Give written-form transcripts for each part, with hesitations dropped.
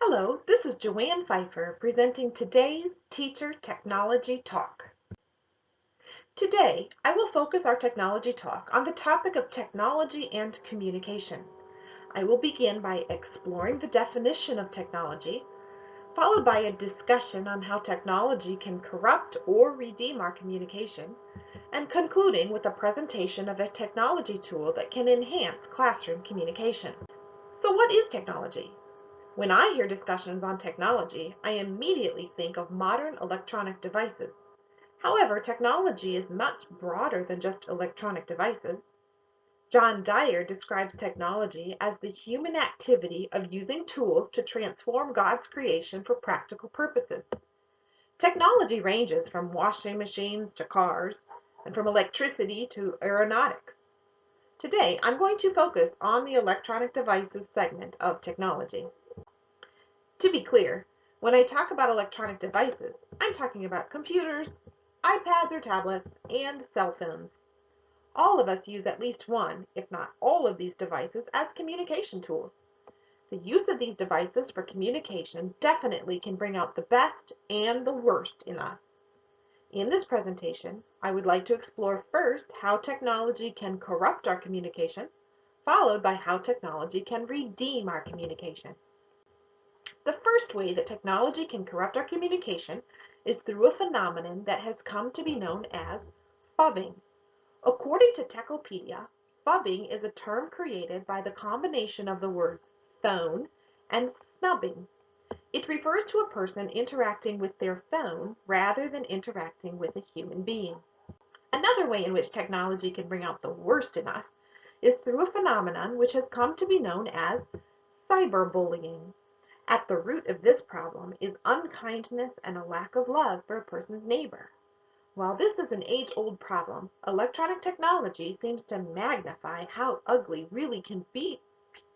Hello, this is Joanne Pfeiffer presenting today's Teacher Technology Talk. Today, I will focus our technology talk on the topic of technology and communication. I will begin by exploring the definition of technology, followed by a discussion on how technology can corrupt or redeem our communication, and concluding with a presentation of a technology tool that can enhance classroom communication. So what is technology? When I hear discussions on technology, I immediately think of modern electronic devices. However, technology is much broader than just electronic devices. John Dyer describes technology as the human activity of using tools to transform God's creation for practical purposes. Technology ranges from washing machines to cars, and from electricity to aeronautics. Today, I'm going to focus on the electronic devices segment of technology. To be clear, when I talk about electronic devices, I'm talking about computers, iPads or tablets, and cell phones. All of us use at least one, if not all of these devices as communication tools. The use of these devices for communication definitely can bring out the best and the worst in us. In this presentation, I would like to explore first how technology can corrupt our communication, followed by how technology can redeem our communication. The first way that technology can corrupt our communication is through a phenomenon that has come to be known as phubbing. According to Techopedia, phubbing is a term created by the combination of the words phone and snubbing. It refers to a person interacting with their phone rather than interacting with a human being. Another way in which technology can bring out the worst in us is through a phenomenon which has come to be known as cyberbullying. At the root of this problem is unkindness and a lack of love for a person's neighbor. While this is an age-old problem, electronic technology seems to magnify how ugly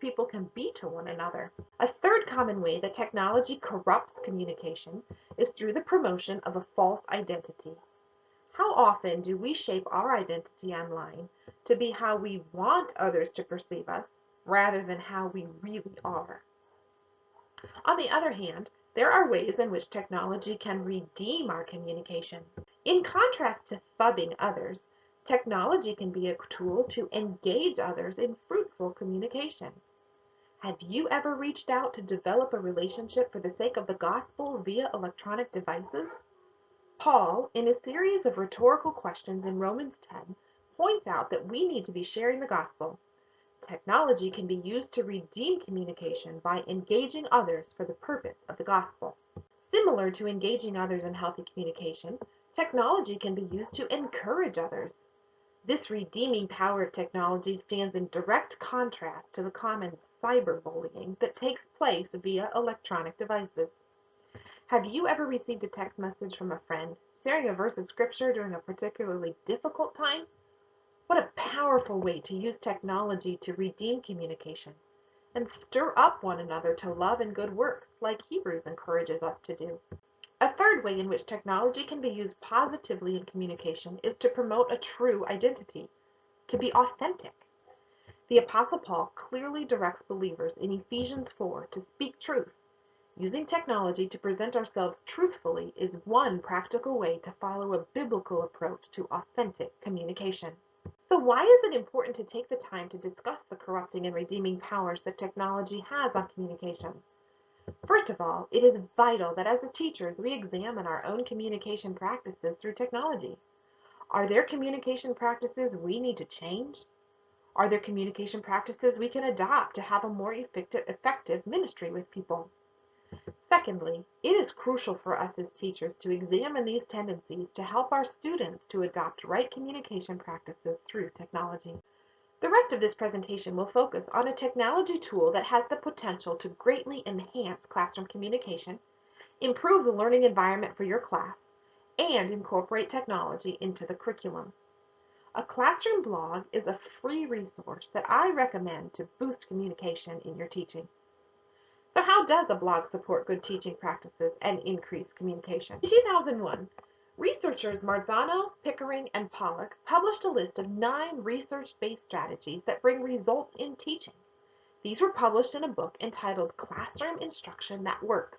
people can be to one another. A third common way that technology corrupts communication is through the promotion of a false identity. How often do we shape our identity online to be how we want others to perceive us rather than how we really are? On the other hand, there are ways in which technology can redeem our communication. In contrast to phubbing others, technology can be a tool to engage others in fruitful communication. Have you ever reached out to develop a relationship for the sake of the gospel via electronic devices? Paul, in a series of rhetorical questions in Romans 10, points out that we need to be sharing the gospel. Technology can be used to redeem communication by engaging others for the purpose of the gospel. Similar to engaging others in healthy communication, technology can be used to encourage others. This redeeming power of technology stands in direct contrast to the common cyberbullying that takes place via electronic devices. Have you ever received a text message from a friend sharing a verse of scripture during a particularly difficult time? What a powerful way to use technology to redeem communication and stir up one another to love and good works, like Hebrews encourages us to do. A third way in which technology can be used positively in communication is to promote a true identity, to be authentic. The Apostle Paul clearly directs believers in Ephesians 4 to speak truth. Using technology to present ourselves truthfully is one practical way to follow a biblical approach to authentic communication. So why is it important to take the time to discuss the corrupting and redeeming powers that technology has on communication? First of all, it is vital that as teachers we examine our own communication practices through technology. Are there communication practices we need to change? Are there communication practices we can adopt to have a more effective ministry with people? Secondly, it is crucial for us as teachers to examine these tendencies to help our students to adopt right communication practices through technology. The rest of this presentation will focus on a technology tool that has the potential to greatly enhance classroom communication, improve the learning environment for your class, and incorporate technology into the curriculum. A classroom blog is a free resource that I recommend to boost communication in your teaching. So how does a blog support good teaching practices and increase communication? In 2001, researchers Marzano, Pickering, and Pollock published a list of 9 research-based strategies that bring results in teaching. These were published in a book entitled Classroom Instruction That Works.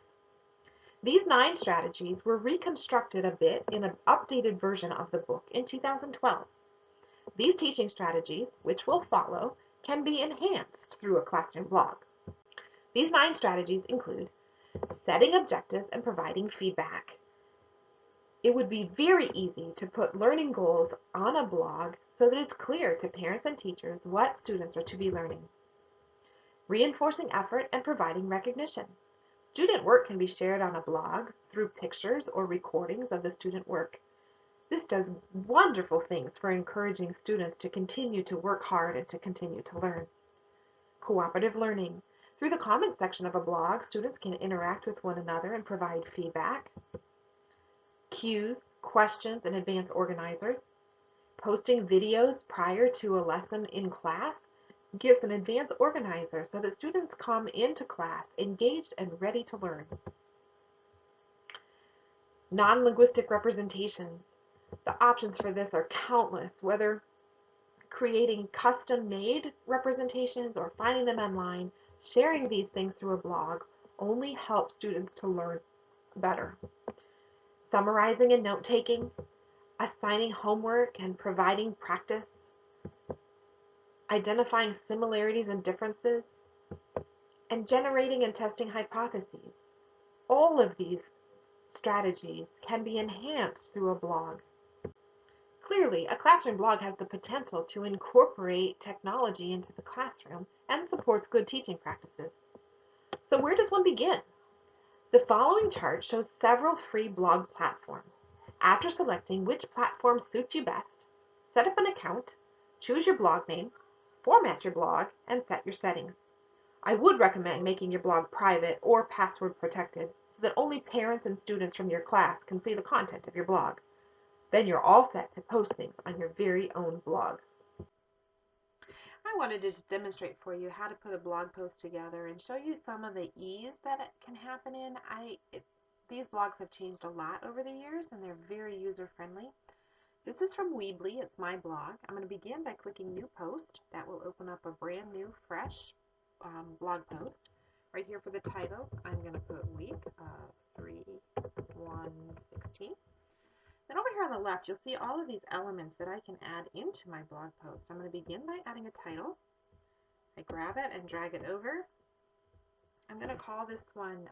These 9 strategies were reconstructed a bit in an updated version of the book in 2012. These teaching strategies, which will follow, can be enhanced through a classroom blog. These 9 strategies include setting objectives and providing feedback. It would be very easy to put learning goals on a blog so that it's clear to parents and teachers what students are to be learning. Reinforcing effort and providing recognition. Student work can be shared on a blog through pictures or recordings of the student work. This does wonderful things for encouraging students to continue to work hard and to continue to learn. Cooperative learning. Through the comment section of a blog, students can interact with one another and provide feedback. Cues, questions, and advanced organizers. Posting videos prior to a lesson in class gives an advanced organizer so that students come into class engaged and ready to learn. Non-linguistic representations. The options for this are countless, whether creating custom-made representations or finding them online. Sharing these things through a blog only helps students to learn better. Summarizing and note-taking, assigning homework and providing practice, identifying similarities and differences, and generating and testing hypotheses. All of these strategies can be enhanced through a blog. Clearly, a classroom blog has the potential to incorporate technology into the classroom and supports good teaching practices. So where does one begin? The following chart shows several free blog platforms. After selecting which platform suits you best, set up an account, choose your blog name, format your blog, and set your settings. I would recommend making your blog private or password protected so that only parents and students from your class can see the content of your blog. Then you're all set to post things on your very own blog. I wanted to just demonstrate for you how to put a blog post together and show you some of the ease that it can happen in. These blogs have changed a lot over the years and they're very user-friendly. This is from Weebly. It's my blog. I'm going to begin by clicking New Post. That will open up a brand new, fresh blog post. Right here for the title, I'm going to put week 3/1/16. Then over here on the left, you'll see all of these elements that I can add into my blog post. I'm going to begin by adding a title. I grab it and drag it over. I'm going to call this one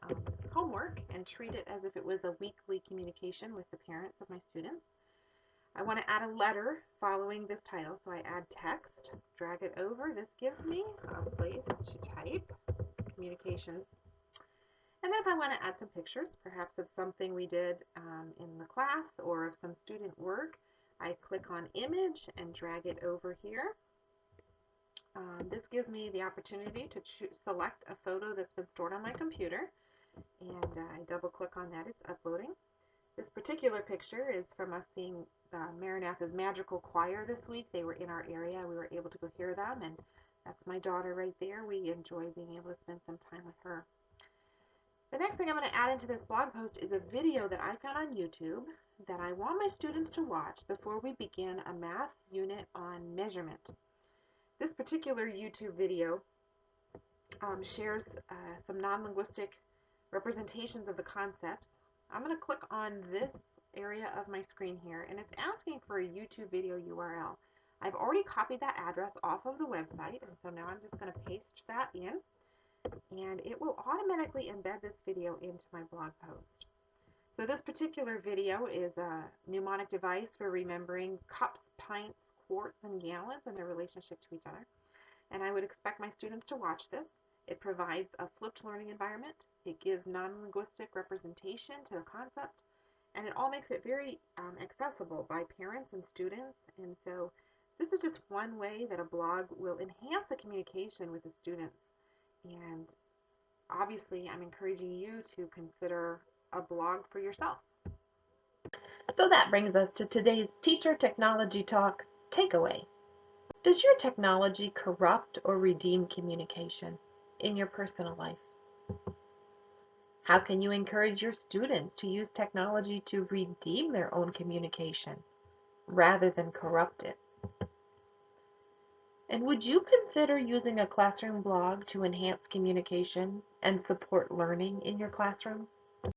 homework and treat it as if it was a weekly communication with the parents of my students. I want to add a letter following this title, so I add text, drag it over. This gives me a place to type communications. And then if I want to add some pictures, perhaps of something we did in the class or of some student work, I click on image and drag it over here. This gives me the opportunity to select a photo that's been stored on my computer, and I double click on that. It's uploading. This particular picture is from us seeing Maranatha's Magical Choir this week. They were in our area. We were able to go hear them, and that's my daughter right there. We enjoy being able to spend some time with her. The next thing I'm going to add into this blog post is a video that I found on YouTube that I want my students to watch before we begin a math unit on measurement. This particular YouTube video shares some non-linguistic representations of the concepts. I'm going to click on this area of my screen here, and it's asking for a YouTube video URL. I've already copied that address off of the website, and so now I'm just going to paste that in, and it will automatically embed this video into my blog post. So this particular video is a mnemonic device for remembering cups, pints, quarts, and gallons and their relationship to each other. And I would expect my students to watch this. It provides a flipped learning environment. It gives non-linguistic representation to the concept, and it all makes it very accessible by parents and students. And so this is just one way that a blog will enhance the communication with the students. And obviously, I'm encouraging you to consider a blog for yourself. So that brings us to today's Teacher Technology Talk takeaway. Does your technology corrupt or redeem communication in your personal life? How can you encourage your students to use technology to redeem their own communication rather than corrupt it? And would you consider using a classroom blog to enhance communication and support learning in your classroom?